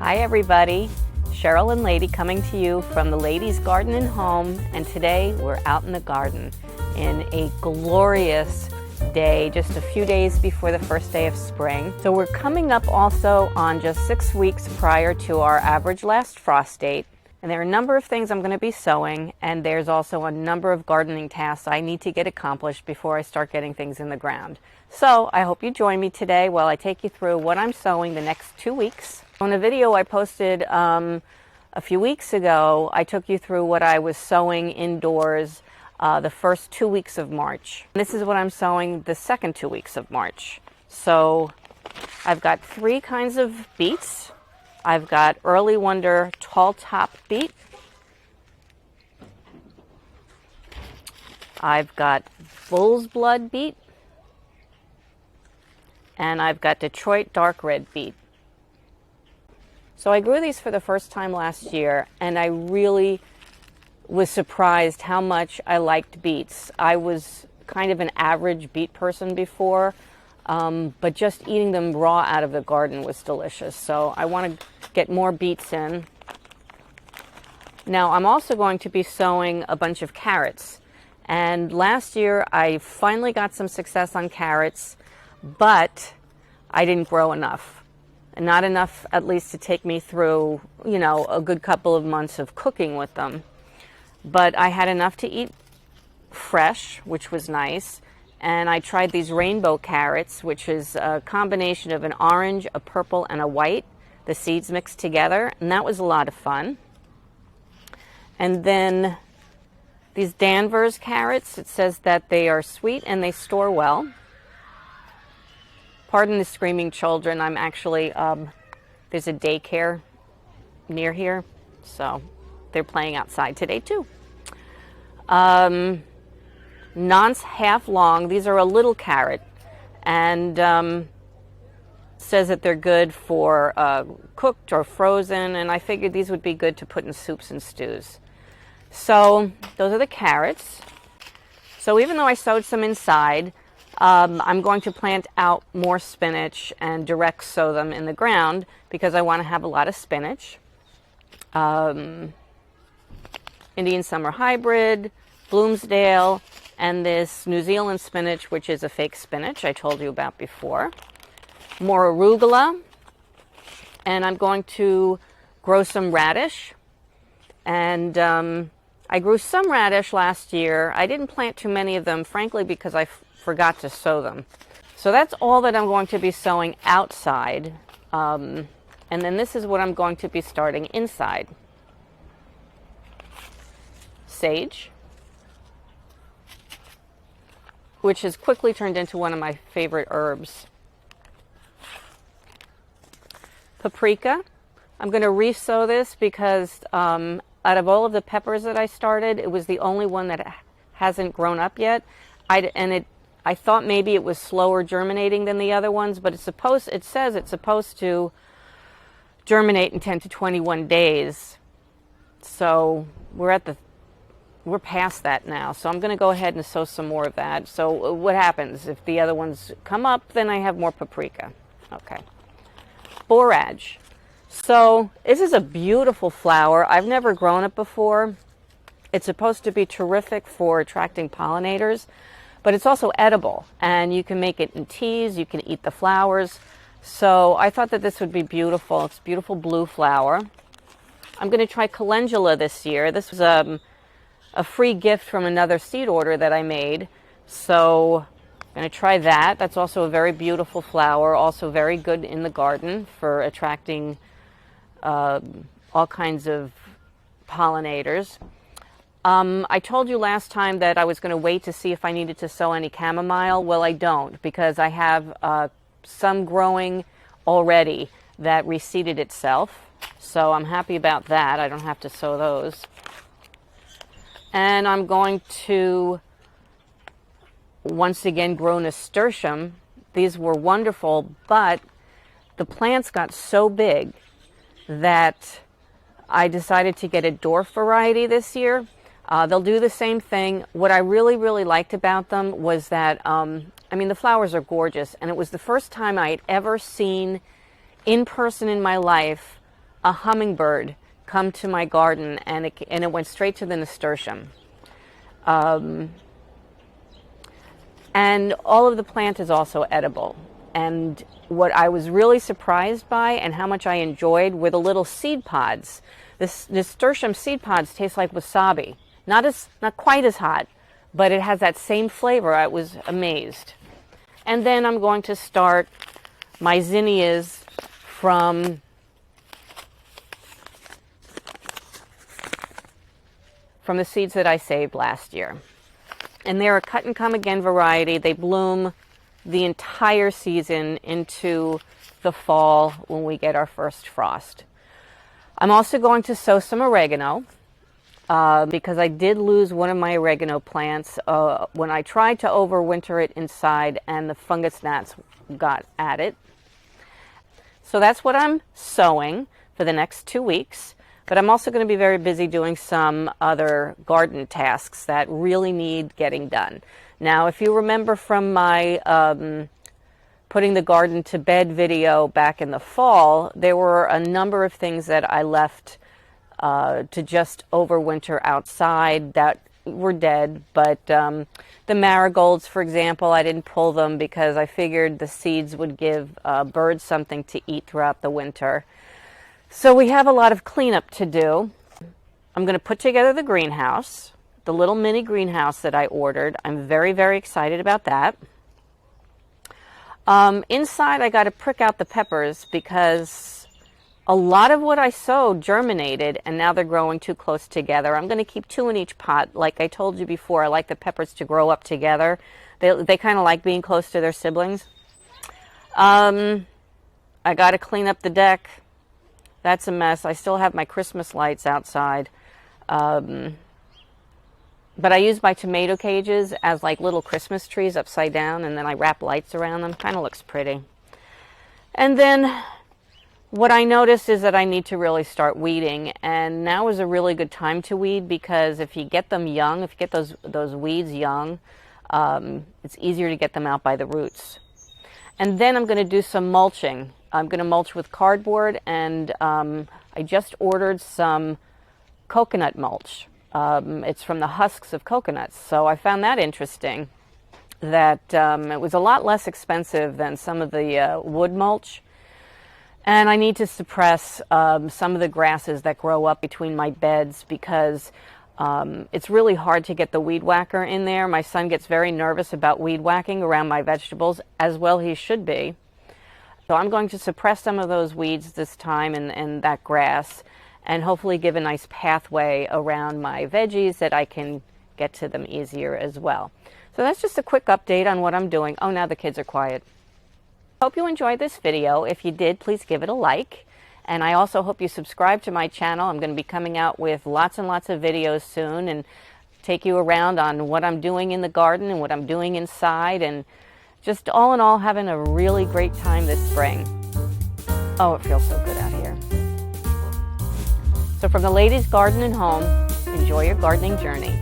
Hi everybody, Cheryl and Lady coming to you from the Ladies Garden and Home, and today we're out in the garden in a glorious day, just a few days before the first day of spring. So we're coming up also on just 6 weeks prior to our average last frost date. And there are a number of things I'm going to be sowing, and there's also a number of gardening tasks I need to get accomplished before I start getting things in the ground. So I hope you join me today while I take you through what I'm sowing the next 2 weeks. On a video I posted a few weeks ago, I took you through what I was sowing indoors the first 2 weeks of March. This is what I'm sowing the second 2 weeks of March. So I've got 3 kinds of beets. I've got Early Wonder Tall Top Beet. I've got Bull's Blood Beet. And I've got Detroit Dark Red Beet. So I grew these for the first time last year, and I really was surprised how much I liked beets. I was kind of an average beet person before, but just eating them raw out of the garden was delicious. So I want to get more beets in. Now I'm also going to be sowing a bunch of carrots. And last year I finally got some success on carrots, but I didn't grow enough. Not enough at least to take me through, you know, a good couple of months of cooking with them. But I had enough to eat fresh, which was nice. And I tried these rainbow carrots, which is a combination of an orange, a purple, and a white, the seeds mixed together, and that was a lot of fun. And then these Danvers carrots, it says that they are sweet and they store well. Pardon the screaming children, I'm actually, there's a daycare near here, so they're playing outside today too. Nance half long, these are a little carrot, and says that they're good for cooked or frozen, and I figured these would be good to put in soups and stews. So those are the carrots. So even though I sowed some inside, I'm going to plant out more spinach and direct sow them in the ground because I want to have a lot of spinach. Indian Summer Hybrid, Bloomsdale, and this New Zealand spinach, which is a fake spinach I told you about before. More arugula, and I'm going to grow some radish. And I grew some radish last year. I didn't plant too many of them, frankly, because I forgot to sow them. So that's all that I'm going to be sowing outside. And then this is what I'm going to be starting inside. Sage, which has quickly turned into one of my favorite herbs. Paprika. I'm going to re-sow this because out of all of the peppers that I started, it was the only one that hasn't grown up yet. I thought maybe it was slower germinating than the other ones, but it says it's supposed to germinate in 10 to 21 days. So we're past that now. So I'm going to go ahead and sow some more of that. So what happens if the other ones come up? Then I have more paprika. Okay. Borage. So this is a beautiful flower. I've never grown it before. It's supposed to be terrific for attracting pollinators, but it's also edible, and you can make it in teas. You can eat the flowers. So I thought that this would be beautiful. It's a beautiful blue flower. I'm going to try calendula this year. This was a free gift from another seed order that I made. So I'm going to try that. That's also a very beautiful flower, also very good in the garden for attracting all kinds of pollinators. I told you last time that I was going to wait to see if I needed to sow any chamomile. Well, I don't, because I have some growing already that reseeded itself. So I'm happy about that. I don't have to sow those. And I'm going to once again grow nasturtium. These were wonderful, but the plants got so big that I decided to get a dwarf variety this year. They'll do the same thing. What I really, really liked about them was that, I mean, the flowers are gorgeous, and it was the first time I had ever seen in person in my life a hummingbird come to my garden, and it went straight to the nasturtium. And all of the plant is also edible. And what I was really surprised by and how much I enjoyed were the little seed pods. This nasturtium seed pods taste like wasabi. Not quite as hot, but it has that same flavor. I was amazed. And then I'm going to start my zinnias from the seeds that I saved last year. And they're a cut and come again variety. They bloom the entire season into the fall when we get our first frost. I'm also going to sow some oregano because I did lose one of my oregano plants when I tried to overwinter it inside and the fungus gnats got at it. So that's what I'm sowing for the next 2 weeks. But I'm also going to be very busy doing some other garden tasks that really need getting done. Now, if you remember from my putting the garden to bed video back in the fall, there were a number of things that I left to just overwinter outside that were dead. But the marigolds, for example, I didn't pull them because I figured the seeds would give birds something to eat throughout the winter. So we have a lot of cleanup to do. I'm going to put together the greenhouse, the little mini greenhouse that I ordered. I'm very, very excited about that. Inside, I got to prick out the peppers because a lot of what I sowed germinated and now they're growing too close together. I'm going to keep 2 in each pot. Like I told you before, I like the peppers to grow up together. They kind of like being close to their siblings. I got to clean up the deck. That's a mess. I still have my Christmas lights outside. But I use my tomato cages as like little Christmas trees upside down, and then I wrap lights around them. Kind of looks pretty. And then what I noticed is that I need to really start weeding, and now is a really good time to weed because if you get them young, if you get those weeds young, it's easier to get them out by the roots. And then I'm going to do some mulching. I'm going to mulch with cardboard, and I just ordered some coconut mulch. It's from the husks of coconuts, so I found that interesting, that it was a lot less expensive than some of the wood mulch. And I need to suppress some of the grasses that grow up between my beds because it's really hard to get the weed whacker in there. My son gets very nervous about weed whacking around my vegetables, as well he should be. So I'm going to suppress some of those weeds this time and that grass, and hopefully give a nice pathway around my veggies that I can get to them easier as well. So that's just a quick update on what I'm doing. Oh, now the kids are quiet. Hope you enjoyed this video. If you did, please give it a like. And I also hope you subscribe to my channel. I'm going to be coming out with lots and lots of videos soon and take you around on what I'm doing in the garden and what I'm doing inside, and just all in all having a really great time this spring. Oh, it feels so good out here. So from the Ladies Garden and Home, enjoy your gardening journey.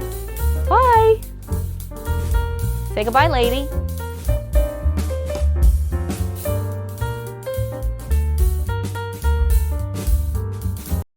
Bye! Say goodbye, lady.